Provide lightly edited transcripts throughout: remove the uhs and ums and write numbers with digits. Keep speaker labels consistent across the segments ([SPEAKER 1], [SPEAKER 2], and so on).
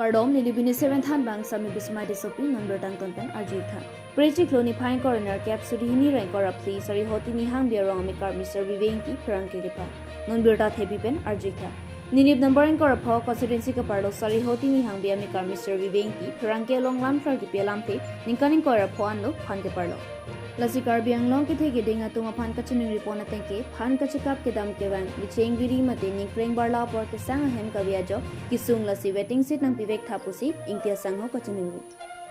[SPEAKER 1] Kardom Nilibini 7th hand bang Sami Bismai Disopi number tang tonpen Arjitha. Prechi Cloni Pine Coroner Cap Sudihini Rank Kerap Sarihoti Nihang Arong Amekar Mr. Vive Engti Keparlo non birta Heavy Pen Arjitha. Nilip number in Kerap constituency Keparlo Sarihoti Nihang Amekar Mr. Vive Engti Keranke long lam Farki Pelamte Ninkaning Kerap Poanlo Phan Keparlo. Lasikar biang long ke thege dinga tuma phan kachning ripona tengke phan kachikap ke dam ke wang bicheng giri mate ning preng barla por ke sang hem kavia jo kisung lasi waiting seat nang pivek thapusi ingtia sang ho kachning ru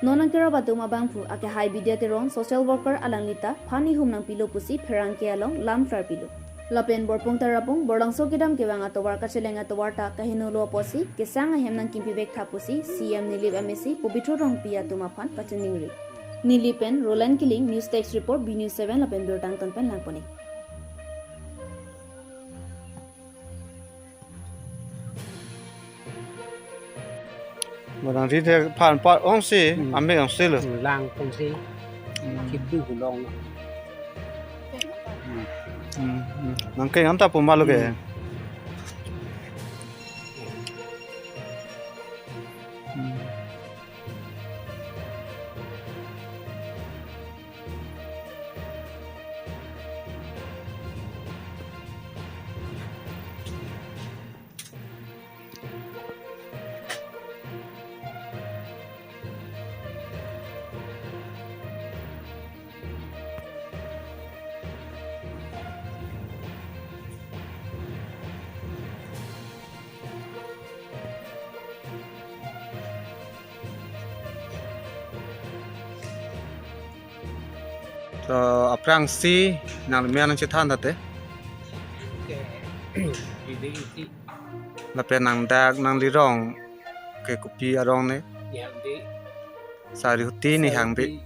[SPEAKER 1] nonang kera batuma bangphu ake high bidyate ron social worker alanglita phani hum nang pilo pusi pherang ke along lam far pilo lapen borpung tarapung borlangso ke dam ke wang atowar kachelenga towar ta kahino lo posi ke sang hem nang kim pivek thapusi cm nilip msc pobitro rong pia tuma phan kachning ru Nilipen, Roland Killing, News Text Report, B News 7, Lapen Bertang Tonpen Lamponi.
[SPEAKER 2] Mà thì phản part ông sĩ, anh biết ông sĩ rồi.
[SPEAKER 3] Lang không sĩ, kịp du của long.
[SPEAKER 2] Nang cái anh ta phụ malu cái. Aprang si nang mian nang cithan tate. Lapen nang dak nang lirong ke kopi arong ne. Sarihoti Nihang bi.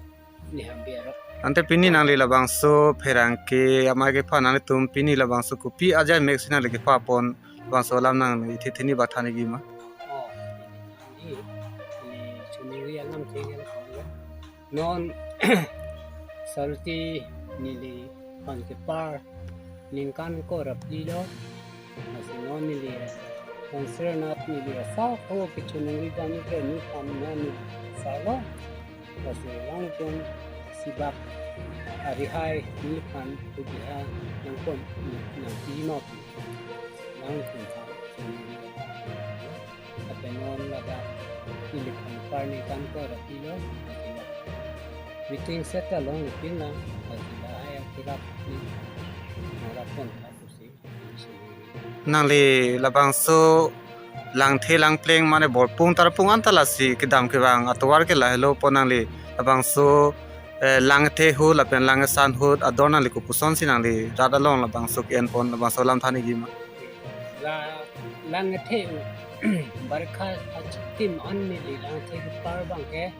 [SPEAKER 2] Ante pini nang lila bangso perang ke amai ke phan nang tum pini la bangso kopi aja mix nang leke papon bangso lam nang ithi thini bathani gi ma.
[SPEAKER 3] Non Salti nili pan kepar ningkan korap dilo asinon nili concernat nili sa ko kichunungi kami ke ni pamna ni salo asilang pun sibak arihai ni pan tudiha yang pun yang timo lang pun sa apenon lada nili pan par ningkan korap dilo Meeting set along with Pina as the higher Kerap Marathon Tapusi.
[SPEAKER 2] Nang li la bangso lang the lang pleng mane borpung tarpung antala si kidam ke bang atwar ke la hello ponang li la bangso lang the hu la pen lang san hu adona li ku puson si nang li rada long la bangso ken pon la bangso lam thani gi ma.
[SPEAKER 3] La lang the barkha achitim an ni lang the par bang ke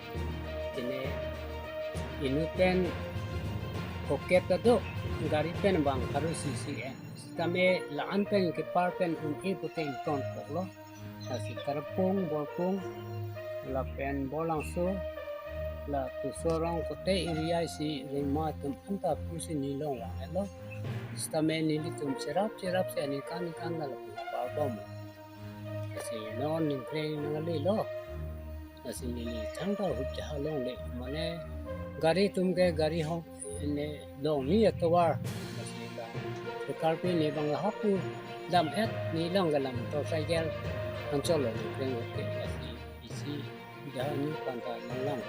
[SPEAKER 3] ine Inupen poket tado gari pen bang karu CCN. Kami laan pen ke par pen unki puting ton polo. Asi tarpung borpung la pen bolang so la tu sorong kote area si rima tum anta pusi nilong la hello. Stame nili tum cerap se ani kan na la par bom. Asi non ning pleng ngali lo. Asi nili thang ta hujja long le mane Gari tumke gari hong ne dong ni atwar masila the carpe ne bang hapu dam et ni long galam to cycle control ni pleng ke isi da ni panta lang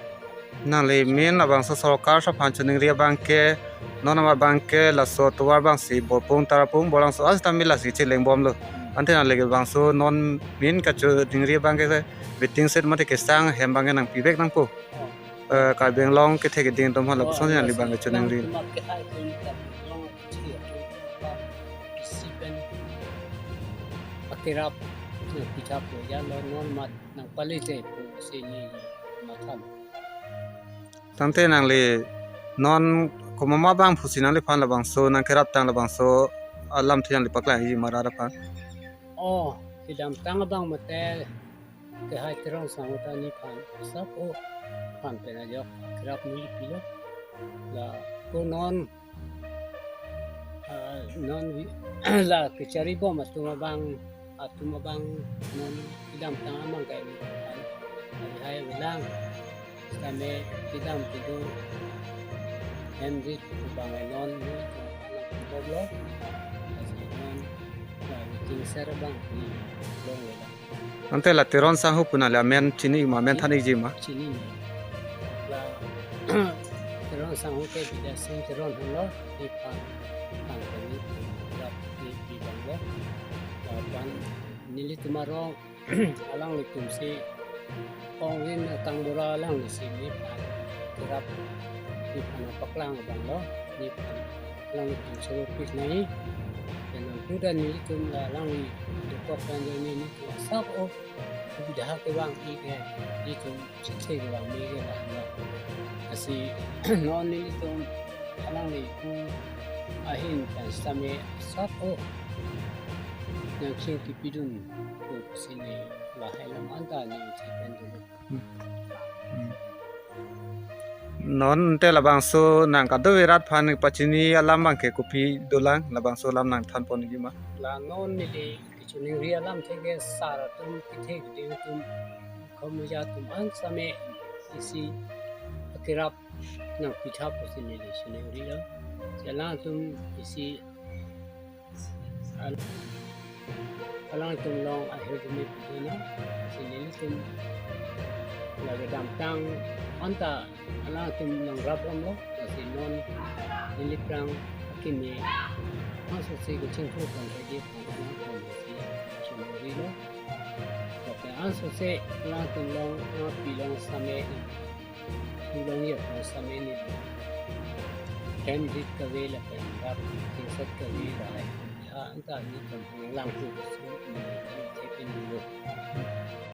[SPEAKER 2] Nang li min la bangso sarkar sa phan chuning ria bang ke nonama bang ke la so twar bang si borpung tarapung bolang so as tamila si cheleng bom lo ante na lege bangso non min ka chu ding ria bang ke waiting set mate ke sang hem bang nang pibek nang po ka beng long ke thege ding tom hala puson na li bang ke chuning ri
[SPEAKER 3] Kerap kita po ya lo non mat nang palite po si ni matham
[SPEAKER 2] tante nang li non ko mama bang phusi nang li phan la bang so nang kerap tang la bang so alam thian li pakla hi mara ra phan
[SPEAKER 3] oh tidam tang bang mate ke hai terong sang ta ni phan sap o phan pe na jo kerap ni pilo la ko non la ke cari bom atuma bang non tidam tang amang kai ni hai bilang kami tidak itu Henry bangai non boblo kasi non king serbang di long wala
[SPEAKER 2] ante la teron sang hu puna la men chini ma men thani ji ma
[SPEAKER 3] sini la terong sang hote tidak sing terong lo di pan kami rap di banglo pan Nilip marong alang litum si ongin tang bora alang di sini pan Kerap di pan paklang banglo di pan lang litum serupis nai dan kuda Nilip alang di kokkan ini sak oh dah ke bang itu cek bang ni ke lah kasi non Nilip alang litum ahin kan same sak oh yang sing kipidun ko sini lahai lam anta ni cepen dulu
[SPEAKER 2] non te la bang so nang ka do virat phan pachini alam bang ke kopi dolang la bang so lam nang than pon gi ma
[SPEAKER 3] la non ni di kichuni ria lam thege sara tum kithe de tum khomuja tum an same isi Kerap nang pitha posini le sini ria jala tum isi alang tum long akhir demi pidana sini tum lagi dampang anta alang tum nang rapam lo kasi non Nilip rang kini masuk si kucing tu kan lagi alang tum si cuma lo tapi ansur si alang tum long pilong same long ya same ni kan dit kawe la pen rap kingsat kawe rai anta ni tum lang tu